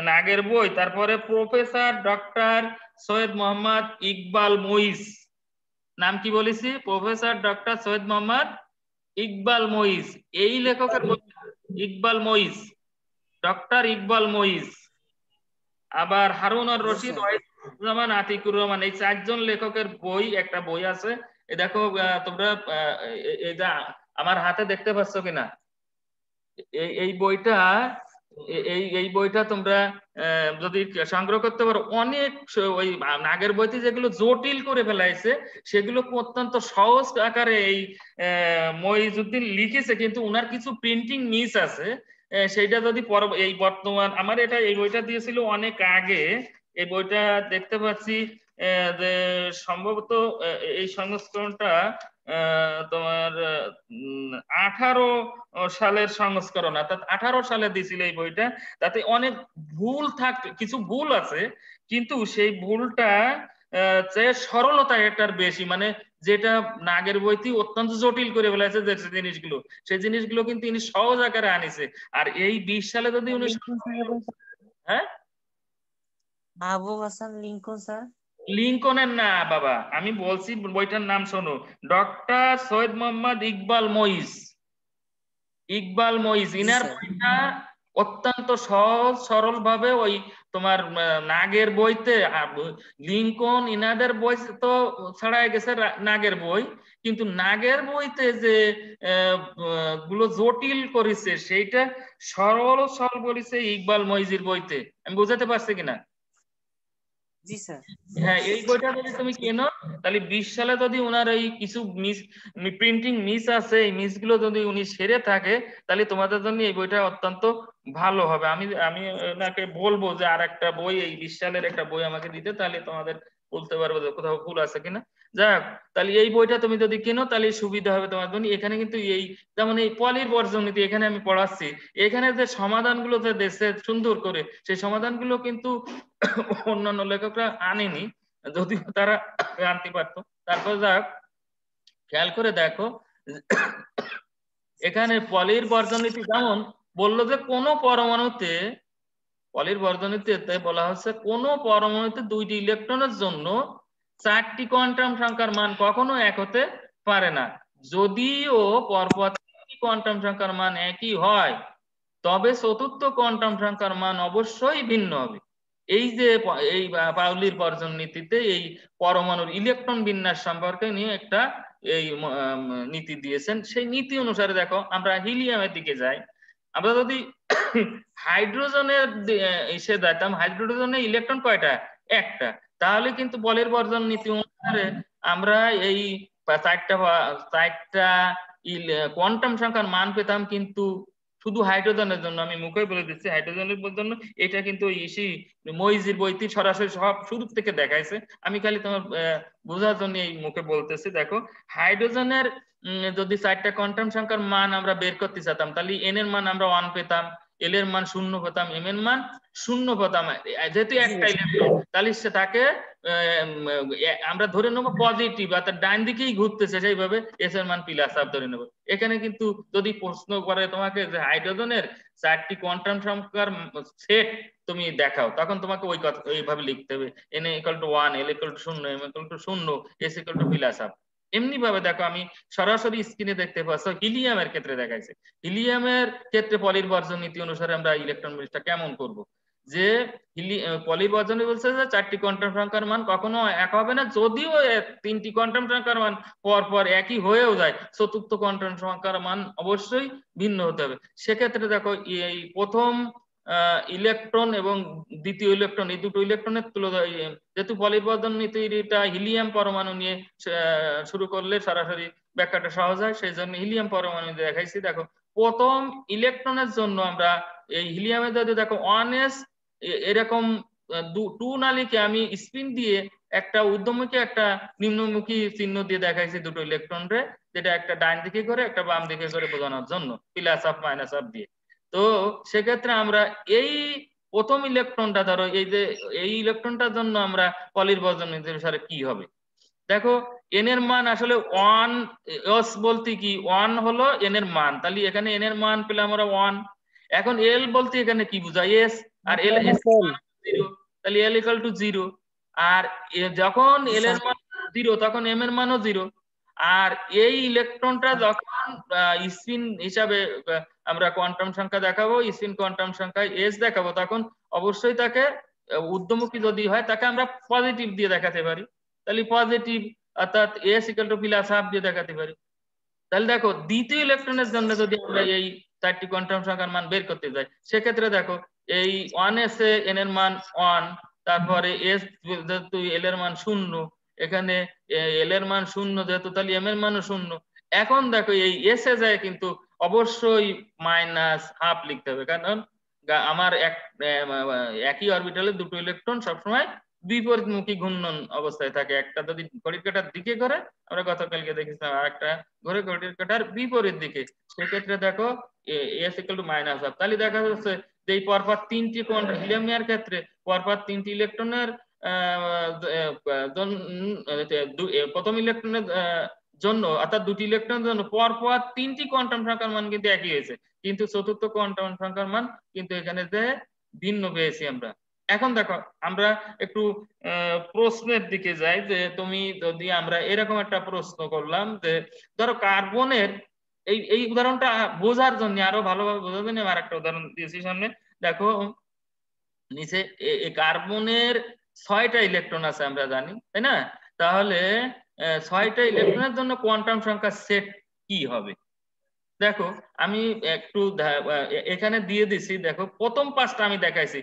নাগের বই, তারপরে প্রফেসর ডক্টর সৈয়দ মোহাম্মদ ইকবাল মুইজ, নাম কি বলেছি? প্রফেসর ডক্টর সৈয়দ মোহাম্মদ ইকবাল মুইজ, এই লেখকের বই ইকবাল মঈজ, ডক্টর ইকবাল মঈজ, আবার হারুন আর জি রশিদ, স্যার। ওয়াহিদুজ্জামান, আতিকুর রহমান, এই চারজন লেখকের বই, একটা বই আছে। এই দেখো তোমরা এই যে আমার হাতে দেখতে পাচ্ছ কিনা, এই এই বইটা, এই বইটা তোমরা যদি সংগ্রহ করতে পারো, অনেক ওই আগের বইতে যেগুলো জটিল করে ফেলাইছে সেগুলো অত্যন্ত সহজ আকারে এই মইজুদ্দিন লিখেছে, কিন্তু উনার কিছু প্রিন্টিং মিস আছে। সেইটা যদি এই বর্তমান আমার এই বইটা দিয়েছিল অনেক আগে, এই বইটা দেখতে পাচ্ছি যে সম্ভবত এই সংস্করণটা তোমার 18 সালের সংস্করণ, অর্থাৎ 18 সালে দিছিল এই বইটা। তাতে অনেক কিছু ভুল আছে, কিন্তু সেই ভুলটা যে সরলতা এটার বেশি, মানে যেটা নাগের বইতে অত্যন্ত জটিল করে ফেলেছে যে জিনিসগুলো, সেই জিনিসগুলো কিন্তু ইনি সহজ আকারে আনিছে। আর এই 20 সালে যদি উনি, হ্যাঁ, মাহবুব হাসান লিঙ্কন স্যার। লিঙ্কনের না বাবা, আমি বলছি বইটার নাম শোনো, ডক্টর সৈয়দ মোহাম্মদ ইকবাল মঈজ। ইকবাল মঈজ জি ইনার স্যার। বইটা অত্যন্ত সহজ সরল ভাবে ওই তোমার নাগের বইতে, লিঙ্কন ইনাদের বই তো ছাড়াই গেছে নাগের বই, কিন্তু নাগের বইতে যে গুলো জটিল করেছে সেইটা সরল সরল করেছে ইকবাল মঈজের বইতে। আমি বুঝাতে পারছি কিনা? জি স্যার। হ্যাঁ, এই বইটা যদি তুমি কেনো, তাহলে 20 সালে যদি উনার এই কিছু প্রিন্টিং মিস আছে, এই মিস গুলো যদি উনি সেরে থাকে, তাহলে তোমাদের জন্য এই বইটা অত্যন্ত ভালো হবে। আমি আমি ওনাকে বলবো যে আর একটা বই, এই 20 সালের একটা বই আমাকে দিতে, তাহলে তোমাদের বলতে পারবো যে কোথাও ভুল আছে কিনা। যাক, তাহলে এই বইটা তুমি যদি কেনো তাহলে সুবিধা হবে তোমার জন্য। এখানে কিন্তু এই যেমন এই পলির বর্জনীতি এখানে আমি পড়াচ্ছি, এখানে যে সমাধানগুলো যে দেশে সুন্দর করে, সেই সমাধানগুলো কিন্তু অন্যান্য লেখকরা আনেনি, যদিও তারা আনতে পারতো। তারপর যাক, খেয়াল করে দেখো এখানে পলির বর্জনীতি যেমন বললো যে কোনো পরমাণুতে, পলির বর্জনীতিতে বলা হচ্ছে কোন পরমাণুতে 2টি ইলেকট্রনের জন্য 4টি কোয়ান্টাম সংখ্যার মান কখনো এক হতে পারে না। যদিও পরপর 3টি কোয়ান্টাম সংখ্যার মান একই হয়, তবে চতুর্থ কোয়ান্টাম সংখ্যার মান অবশ্যই ভিন্ন হবে। এই যে এই পাউলির বর্জন নীতিতে এই পরমাণুর ইলেকট্রন বিন্যাস সম্পর্কে নিয়ে একটা এই নীতি দিয়েছেন। সেই নীতি অনুসারে দেখো আমরা হিলিয়ামের দিকে যাই, আমরা যদি হাইড্রোজেনের এসে যেতাম, হাইড্রোজেনের ইলেকট্রন কয়টা? একটা। তাহলে কিন্তু বলের বর্জন নীতি অনুসারে আমরা এই চারটা কোয়ান্টাম সংখ্যার মান পেতাম, কিন্তু শুধু হাইড্রোজেনের জন্য, আমি মুখে বলে দিচ্ছি হাইড্রোজেনের জন্য, এটা কিন্তু ইসি মইজির বইতে সরাসরি সব শুরু থেকে দেখাইছে। আমি খালি তোমার বোঝার জন্য এই মুখে বলতেছি। দেখো, হাইড্রোজেনের যদি 4টা কোয়ান্টাম সংখ্যার মান আমরা বের করতে চাইতাম, তাহলে এন এর মান আমরা 1 পেতাম, এল এর মান 0 পেতাম, এম এর মান 0 পেতাম। যেহেতু একটা ইলেকট্রন, তাহলে সেটাকে আমরা ধরে নেবো পজিটিভ, অর্থাৎ ডান দিকেই ঘুরতেছে, সেইভাবে এস এর মান প্লাস আপ ধরে নেবো। এখানে কিন্তু যদি প্রশ্ন করে তোমাকে যে হাইড্রোজেনের 4টি কোয়ান্টাম সংখ্যার সেট তুমি দেখাও, তখন তোমাকে ওই কথা এইভাবে লিখতে হবে, n equal to 1, l equal to 0, m equal to 0, s equal to plus up. এমনি ভাবে দেখো, আমি সরাসরি স্ক্রিনে দেখতে পাচ্ছ হিলিয়ামের ক্ষেত্রে দেখাইছে। হিলিয়ামের ক্ষেত্রে পলির বর্জন নীতি অনুসারে আমরা ইলেকট্রন বিন্যাসটা কেমন করব, যে পলির বর্জনে বলছে যে 4টি কোয়ান্টাম সংখ্যার মান কখনো এক হবে না, যদিও 3টি কোয়ান্টাম সংখ্যার মান পর পর একই হয়েও যায়, চতুর্থ কোয়ান্টাম সংখ্যার মান অবশ্যই ভিন্ন হতে হবে। সেক্ষেত্রে দেখো এই প্রথম ইলেকট্রন এবং দ্বিতীয় ইলেকট্রন, এই দুটো ইলেকট্রনের তুলনায়, যেহেতু পলিবর্ধন নীতিটা হিলিয়াম পরমাণু নিয়ে শুরু করলে সরাসরি ব্যাখ্যাটা সহজ হয়, সেই জন্য হিলিয়াম পরমাণু দেখাইছি। দেখো, প্রথম ইলেকট্রনের জন্য আমরা এই হিলিয়ামে যদি দেখো 1s এরকম 2 নালীকে আমি স্পিন দিয়ে একটা ঊর্ধ্বমুখী একটা নিম্নমুখী চিহ্ন দিয়ে দেখাইছি দুটো ইলেকট্রনরে, যেটা একটা ডান দিকে করে একটা বাম দিকে করে বোঝানোর জন্য, প্লাস আপ মাইনাস আপ দিয়ে। তো সেক্ষেত্রে আমরা এই প্রথম ইলেকট্রনটা, ধরো এই যে এই ইলেকট্রনটার জন্য আমরা পলির বর্জন নীতি অনুসারে কি হবে, দেখো এন এর মান আসলে 1, এস বলতে কি 1 হলো এন এর মান, তাহলে এখানে এন এর মান পেলাম আমরা 1। এখন এল বলতে এখানে কি বোঝায়? এস। আর এল এস 0, তাহলে এল ইকুয়াল টু 0। আর যখন এল এর মান 0 তখন এম এর মানও 0। আর এই ইলেকট্রনটা যখন স্পিন হিসাবে আমরা কোয়ান্টাম সংখ্যা দেখাবো, স্পিন কোয়ান্টাম সংখ্যায় এস দেখাবো, তখন অবশ্যই তাকে ঊর্ধ্বমুখী যদি হয় তাকে আমরা পজিটিভ দিয়ে দেখাতে পারি। তাহলে পজিটিভ অর্থাৎ S equal to plus half দিয়ে দেখাতে পারি। তাহলে দেখো দ্বিতীয় ইলেকট্রনের জন্য যদি আমরা এই 4টি কোয়ান্টাম সংখ্যার মান বের করতে যাই, সেক্ষেত্রে দেখো এই 1s এ n এর মান 1, তারপরে s যেহেতু l এর মান 0, এখানে l এর মান 0 যেহেতু, তাহলে m এর মানও 0। এখন দেখো এই s এ যায় কিন্তু অবশ্যই মাইনাস হাফ লিখতে হবে, কারণ আমার একই অরবিটালে দুটো ইলেকট্রন সবসময় বিপরীতমুখী ঘূর্ণন অবস্থায় থাকে। একটা যদি ঘড়ির কাঁটার দিকে করে, আমরা গতকালকে দেখেছিলাম, আর একটা ঘুরে ঘড়ির কাঁটার বিপরীত দিকে, সেক্ষেত্রে দেখো S equal two minus half. তাহলে দেখা যাচ্ছে যে এই পরপর 3টি হিলিয়াম নেওয়ার ক্ষেত্রে পরপর 3টি ইলেকট্রনের প্রথম ইলেকট্রনের জন্য অর্থাৎ 2টি ইলেকট্রনের জন্য পরপর 3টি কোয়ান্টাম সংখ্যার মান কিন্তু একই হয়েছে, কিন্তু চতুর্থ কোয়ান্টাম সংখ্যার মান কিন্তু এখানে যে ভিন্ন পেয়েছি আমরা। এখন দেখো আমরা একটু প্রশ্নের দিকে যাই, যে তুমি যদি আমরা এরকম একটা প্রশ্ন করলাম যে ধরো কার্বনের এই এই উদাহরণটা বোঝার জন্য, আরো ভালোভাবে বোঝার জন্য আর একটা উদাহরণ দিয়েছি সামনে। দেখো নিচে কার্বনের 6টা ইলেকট্রন আছে আমরা জানি, তাই না? তাহলে 6টা ইলেকট্রনের জন্য কোয়ান্টাম সংখ্যার সেট কি হবে? দেখো আমি একটু এখানে দিয়ে দিছি, দেখো প্রথম 5টা আমি দেখাইছি,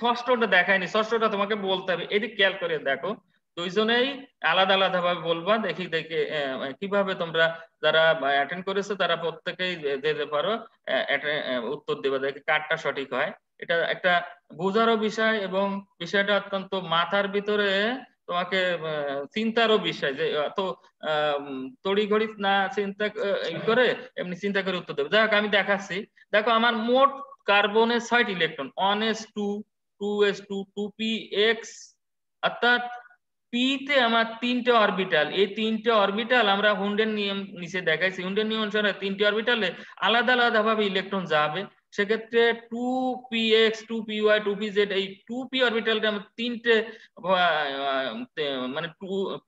ষষ্ঠটা দেখাইনি, ষষ্ঠটা তোমাকে বলতে হবে। এদিক খেয়াল করে দেখো, দুইজনেই আলাদা আলাদা ভাবে বলবা, দেখি দেখে কিভাবে তোমরা যারা অ্যাটেন্ড করেছো তারা প্রত্যেকেই দিতে পারো, উত্তর দেবে, দেখে কারটা সঠিক হয়। এটা একটা বোঝারও বিষয় এবং বিষয়টা অত্যন্ত মাথার ভিতরে তোমাকে চিন্তারও বিষয়, যে অত তড়িঘড়ি না চিন্তা করে এমনি চিন্তা করে উত্তর দেবে। যাই হোক আমি দেখাচ্ছি। দেখো আমার মোট কার্বনের 6টি ইলেকট্রন, 1s2, 2s2, 2px, অর্থাৎ পি তে আমার 3টে অরবিটাল। এই 3টে অরবিটাল আমরা হুন্ডের নিয়ম নিচে দেখাইছি, হুন্ডের নিয়ম অনুসারে 3টে অরবিটালে আলাদা আলাদা ভাবে ইলেকট্রন যাবে। সেক্ষেত্রে 2px, 2py, 2pz, এই 2p অরবিটালটা আমরা 3টে মানে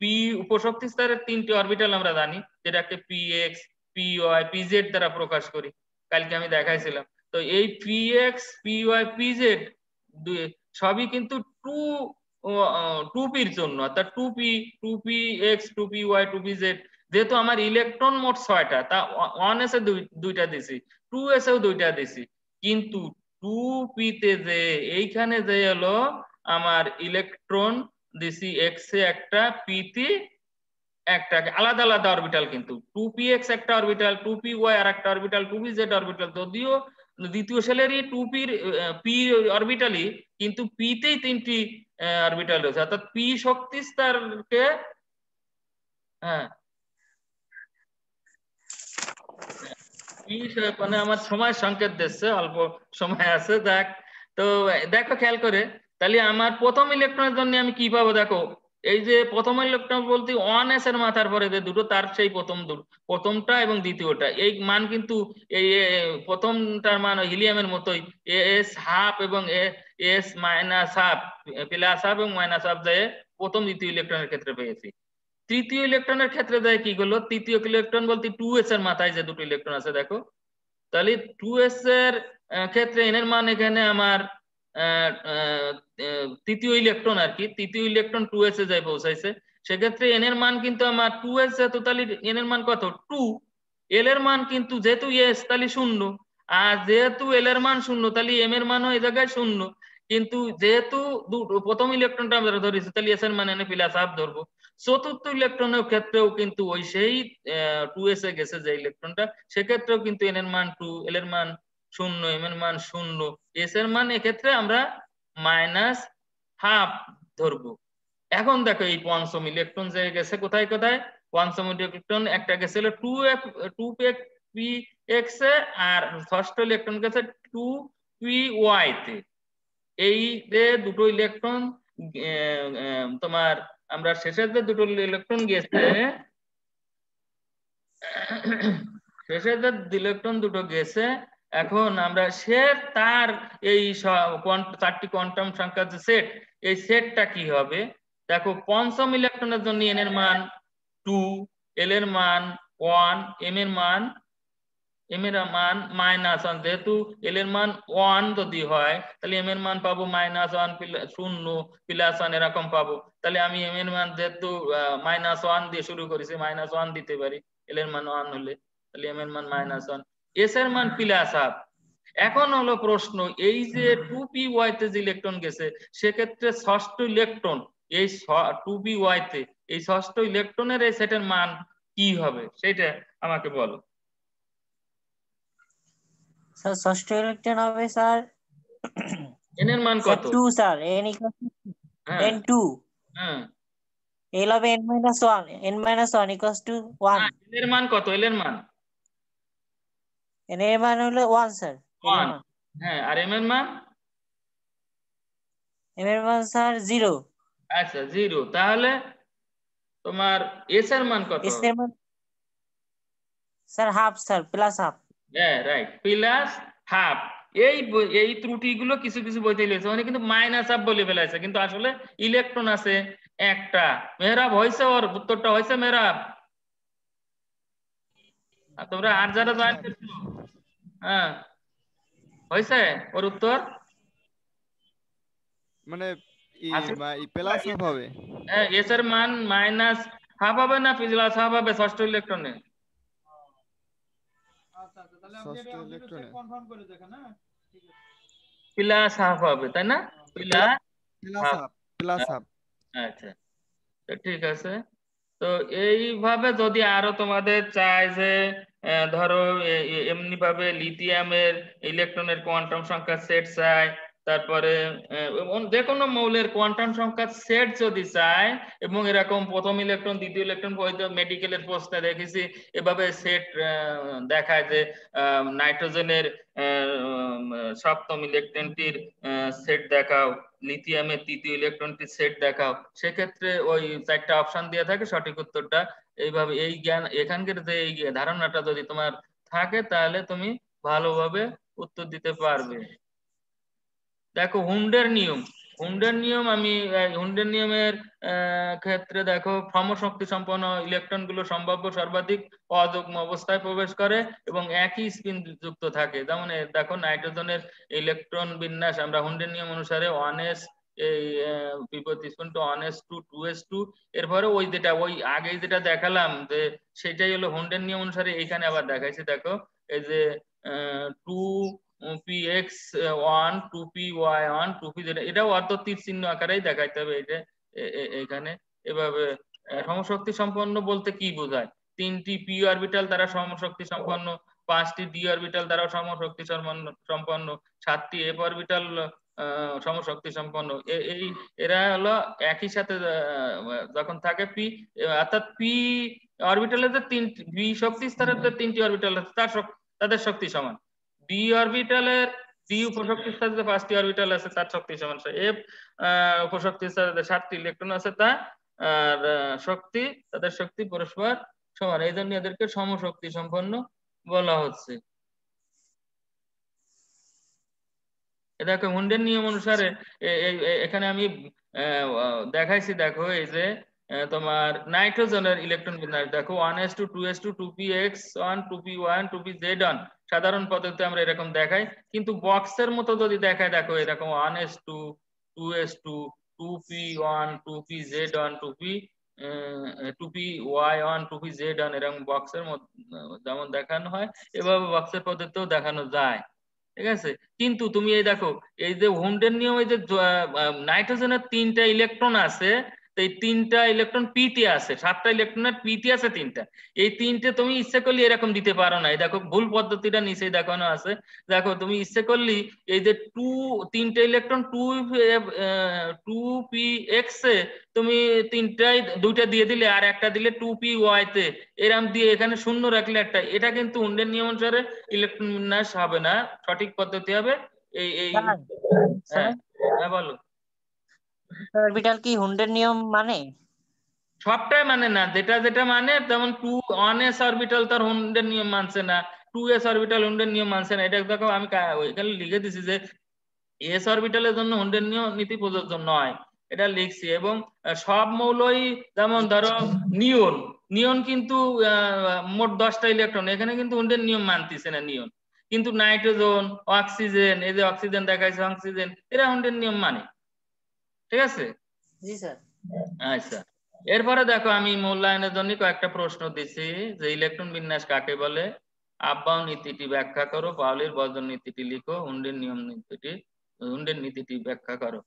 পি উপশক্তি স্তরের 3টে অরবিটাল আমরা জানি, যেটাকে px, py, pz দ্বারা প্রকাশ করি, কালকে আমি দেখাইছিলাম। তো এই px, py, pz সবই কিন্তু 2p-র জন্য, অর্থাৎ 2p, 2px, 2py, 2pz। যেহেতু আমার ইলেকট্রন মোট 6টা, তা 1s এ দুইটা দিছি, 2s এও দুইটা দিছি, কিন্তু 2p তে যে এইখানে যে হলো আমার ইলেকট্রন দিছি x এ একটা, p তে একটা, আলাদা আলাদা অরবিটাল, কিন্তু 2px একটা অরবিটাল, 2py আর একটা অরবিটাল, 2pz অরবিটাল। যদিও দ্বিতীয় শেলেরই 2p-র পি অরবিটালই, কিন্তু p তেই 3টি অরবিটাল রয়েছে, অর্থাৎ p শক্তি স্তরকে হ্যাঁ মানে আমার সময় সংকেত দিচ্ছে, অল্প সময় আছে, দেখ। তো দেখো খেয়াল করে, তাহলে আমার প্রথম ইলেকট্রনের জন্য আমি কি পাবো? দেখো এই যে প্রথম ইলেকট্রন বলতে 1s এর মাথার পরে যে দুটো, তার সেই প্রথমটা এবং দ্বিতীয়টা, এই মান কিন্তু এই প্রথমটার মান হিলিয়ামের মতোই, এস হাফ এবং S minus half, plus half এবং মাইনাস হাফ যায় প্রথম দ্বিতীয় ইলেকট্রনের ক্ষেত্রে পেয়েছি। তৃতীয় ইলেকট্রনের ক্ষেত্রে যায় কি করলো, তৃতীয় ইলেকট্রন বলতে 2s এর মাথায় যে দুটো ইলেকট্রন আছে দেখো, তাহলে 2s এর ক্ষেত্রে n এর মান এখানে আমার তৃতীয় ইলেকট্রন আর কি, তৃতীয় ইলেকট্রন 2s এ যায় পৌঁছাইছে। সেক্ষেত্রে n এর মান কিন্তু আমার 2s যেহেতু, তাহলে n এর মান কত 2, l এর মান কিন্তু যেহেতু s তাহলে 0, আর যেহেতু l এর মান 0 তাহলে m এর মানও এই জায়গায় 0। কিন্তু যেহেতু প্রথম ইলেকট্রনটা আমরা ধরেছি, তাহলে s এর মান এনে প্লাস হাফ ধরবো। চতুর্থ ইলেকট্রনের ক্ষেত্রেও কিন্তু ওই সেই 2s এ গেছে যে ইলেকট্রনটা, সেক্ষেত্রেও কিন্তু n এর মান 2, l এর মান 0, m এর মান 0, s এর মান এক্ষেত্রে আমরা মাইনাস হাফ ধরবো। এখন দেখো এই পঞ্চম ইলেকট্রন যে গেছে কোথায় কোথায়, পঞ্চম ইলেকট্রন একটা গেছিল 2px এ, আর ষষ্ঠ ইলেকট্রন গেছে 2py তে। এই যে দুটো ইলেকট্রন তোমার আমরা শেষের যে দুটো ইলেকট্রন গেছে, শেষের যে ইলেকট্রন দুটো গেছে, এখন আমরা সে তার এই 4টি কোয়ান্টাম সংখ্যার যে সেট, এই সেটটা কি হবে? দেখো পঞ্চম ইলেকট্রনের জন্য n এর মান 2, L এর মান 1, M এর মান -1, যেহেতু L এর মান 1 যদি হয় তাহলে M এর মান পাবো -1 0 +1 এরকম পাবো। তাহলে আমি M এর মান যেহেতু -1 দিয়ে শুরু করেছি, -1 দিতে পারি L এর মান 1 হলে, তাহলে M এর মান -1, S এর মান +1। এখন হলো প্রশ্ন, এই যে 2p-y তে যে ইলেকট্রন গেছে সেক্ষেত্রে ষষ্ঠ ইলেকট্রন এই 2p-y তে এই ষষ্ঠ ইলেকট্রনের এই সেটের মান কি হবে সেটা আমাকে বলো। স্যার ষষ্ঠ ইলেকট্রন হবে স্যার n এর মান স্যার কত? 2 স্যার n হ্যাঁ n2 হ্যাঁ l হবে n-1 n-1 equals to 1 n এর মান কত? l এর মান n এর মান হলো 1 স্যার l এর 1। মান হ্যাঁ, আর m এর মান? m এর মান স্যার 0 আচ্ছা 0। তাহলে তোমার s এর মান কত? s এর মান sir half sir plus half হ্যাঁ রাইট, +1/2। এই ত্রুটিগুলো কিছু কিছু বইতে লিখেছে, মানে কিন্তু -1/2 বলে ফেলেছে, কিন্তু আসলে ইলেকট্রন আছে একটা। মেহরাব হয়েছে, ওর উত্তরটা হয়েছে মেহরাব? আর তোমরা আর যারা জয়েন করছো, হ্যাঁ হয়েছে ওর উত্তর? মানে আছে? প্লাস হাফ হবে। হ্যাঁ, এস এর মান -1/2 হবে না +1/2 হবে ষষ্ঠ ইলেকট্রনে? ষষ্ঠ ইলেকট্রনে +1/2 হবে, তাই না? প্লাস +1/2। Half plus half. আচ্ছা, তো ঠিক আছে। তো এইভাবে যদি আরো তোমাদের চাই যে ধরো এমনি ভাবে লিথিয়ামের ইলেকট্রনের কোয়ান্টাম সংখ্যার সেট চাই, তারপরে যে কোনো মৌলের কোয়ান্টাম সংখ্যার সেট যদি চাই, এবং এরকম প্রথম ইলেকট্রন দ্বিতীয় ইলেকট্রন মেডিকেলের প্রশ্নে দেখেছি এভাবে সেট দেখায় যে নাইট্রোজেনের সপ্তম ইলেকট্রনটির সেট দেখাও, লিথিয়ামের তৃতীয় ইলেকট্রনটির সেট দেখাও। সেক্ষেত্রে ওই 4টা অপশন দিয়ে থাকে, সঠিক উত্তরটা এইভাবে, এই জ্ঞান এখানকার যে এই ধারণাটা যদি তোমার থাকে তাহলে তুমি ভালোভাবে উত্তর দিতে পারবে। দেখো হুন্ডের নিয়ম আমি হুন্ডের নিয়মের ক্ষেত্রে দেখো সমশক্তি সম্পন্ন ইলেকট্রন গুলো সম্ভাব্য সর্বাধিক অযুগ্ম অবস্থায় প্রবেশ করে এবং একই স্পিন যুক্ত থাকে। যেমন দেখো নাইট্রোজেনের ইলেকট্রন বিন্যাস আমরা হুন্ডের নিয়ম অনুসারে 1s এই বিপরীত স্পিন টু 1s2 2s2, এরপরে ওই যেটা ওই আগে যেটা দেখালাম যে সেটাই হলো হুন্ডের নিয়ম অনুসারে এখানে আবার দেখাইছি। দেখো এই যে 2px1 2py1 2p, যেটা এটাও অর্ধ তীর চিহ্ন আকারেই দেখাইতে হবে এটা এখানে এভাবে। সমশক্তি সম্পন্ন বলতে কি বোঝায়? 3টি p অরবিটাল দ্বারা সমশক্তি সম্পন্ন, 5টি d অরবিটাল দ্বারা সমশক্তি সম্পন্ন, 7টি f অরবিটাল সমশক্তি সম্পন্ন। এই এরা হলো একই সাথে যখন থাকে p, অর্থাৎ p অরবিটালে যে 3টি v শক্তি স্তরের যে 3টি অরবিটাল আছে তাদের শক্তি সমান। ডি অরবিটালের ডি উপশক্তি স্তরে যে 5টি অরবিটাল আছে তার শক্তি সমান। এফ উপশক্তি স্তরে যে 7টি ইলেকট্রন আছে তা আর শক্তি, তাদের শক্তি পরস্পর সমান, এই জন্য এদেরকে সমশক্তি সম্পন্ন বলা হচ্ছে। দেখো হুন্ডের নিয়ম অনুসারে এখানে আমি দেখাইছি। দেখো এই যে তোমার নাইট্রোজেনের ইলেকট্রন বিন্যাস দেখো 1s2 2s2 2px1 2p1 2pz1 সাধারণ পদ্ধতিতে আমরা এরকম দেখাই, কিন্তু বক্সের মতো যদি দেখায় দেখো এরকম 1s2 2s2 2p1 2pz1 2py1 2pz1 এরকম বক্সের মতো যেমন দেখানো হয় এভাবে বক্সের পদ্ধতিতেও দেখানো যায়। ঠিক আছে, কিন্তু তুমি এই দেখো এই যে হুন্ডের নিয়ম, এই যে নাইট্রোজেনের 3টা ইলেকট্রন আছে, তো এই 3টা ইলেকট্রন পিতে আছে, 7টা ইলেকট্রনের পিতে আছে 3টা, এই 3টে তুমি ইচ্ছে করলে এরকম দিতে পারো না। এই দেখো ভুল পদ্ধতিটা নিচেই দেখানো আছে। দেখো তুমি ইচ্ছে করলে এই যে 3টে ইলেকট্রন 2p(x) এ তুমি 2টা দিয়ে দিলে আর একটা দিলে 2p(y) তে, এরম দিয়ে এখানে শূন্য রাখলে একটা, এটা কিন্তু হুন্ডের নিয়ম অনুসারে ইলেকট্রন বিন্যাস হবে না, সঠিক পদ্ধতি হবে এই এই হ্যাঁ হ্যাঁ বলো। অরবিটাল কি হুন্ডের নিয়ম মানে? সবটাই মানে না, যেটা যেটা মানে, যেমন 1s অরবিটাল তার হুন্ডের নিয়ম মানছে না, 2s অরবিটাল হুন্ডের নিয়ম মানছে না। এটা দেখো আমি এখানে লিখে দিছি যে এস অরবিটালের জন্য হুন্ডের নিয়ম নীতি প্রযোজ্য নয়, এটা লিখছি। এবং সব মৌলই, যেমন ধরো নিয়ন, নিয়ন কিন্তু মোট 10টা ইলেকট্রন, এখানে কিন্তু হুন্ডের নিয়ম মানতেছে না নিয়ন, কিন্তু নাইট্রোজেন, অক্সিজেন, এই যে অক্সিজেন দেখাইছে অক্সিজেন, এরা হুন্ডের নিয়ম মানে। ঠিক আছে? জি স্যার। আচ্ছা, এরপরে দেখো আমি মূল্যায়নের জন্য কয়েকটা প্রশ্ন দিছি যে ইলেকট্রন বিন্যাস কাকে বলে, আব্বাও নীতিটি ব্যাখ্যা করো, পাউলির বর্জন নীতিটি লিখো, হুন্ডের নীতিটি ব্যাখ্যা করো।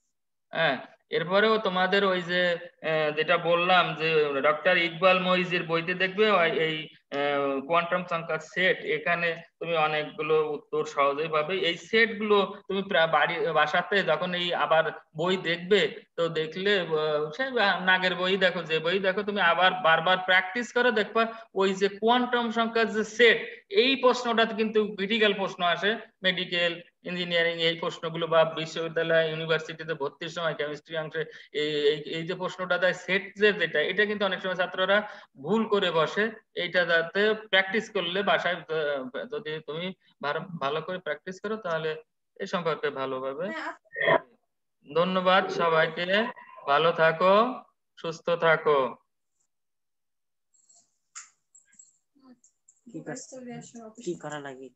হ্যাঁ, এরপরেও তোমাদের ওই যে যেটা বললাম যে ডক্টর ইকবাল মহিজির বইতে দেখবে এই কোয়ান্টাম সংখ্যার সেট, এখানে তুমি অনেকগুলো উত্তর সহজেই পাবে। এই সেট গুলো তুমি বাড়ি বাসাতে যখন এই আবার বই দেখবে, তো দেখলে সে নাগের বই দেখো, যে বই দেখো, তুমি আবার বারবার প্র্যাকটিস করো, দেখবা ওই যে কোয়ান্টাম সংখ্যার যে সেট, এই প্রশ্নটা কিন্তু ক্রিটিক্যাল প্রশ্ন আসে মেডিকেল ইঞ্জিনিয়ারিং এই প্রশ্নগুলো, বা বিশ্ববিদ্যালয় ইউনিভার্সিটিতে ভর্তির সময় কেমিস্ট্রি অংশে এই যে প্রশ্নটা দেয় সেট যে যেটা, এটা কিন্তু অনেক সময় ছাত্ররা ভুল করে বসে। এইটা যাতে প্র্যাকটিস করলে বাসায় যদি তুমি ভালো করে প্র্যাকটিস করো, তাহলে এই সম্পর্কে ভালোভাবে। ধন্যবাদ সবাইকে, ভালো থাকো, সুস্থ থাকো। কি করা লাগে?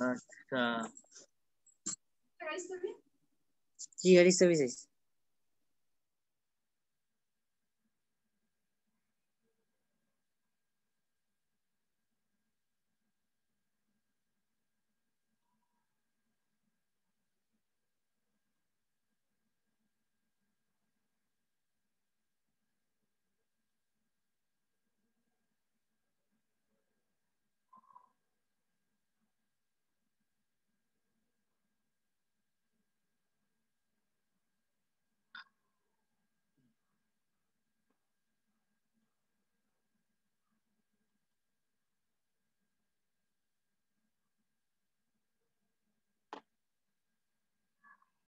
আচ্ছা, কি গাড়ি ছবি চাইছে?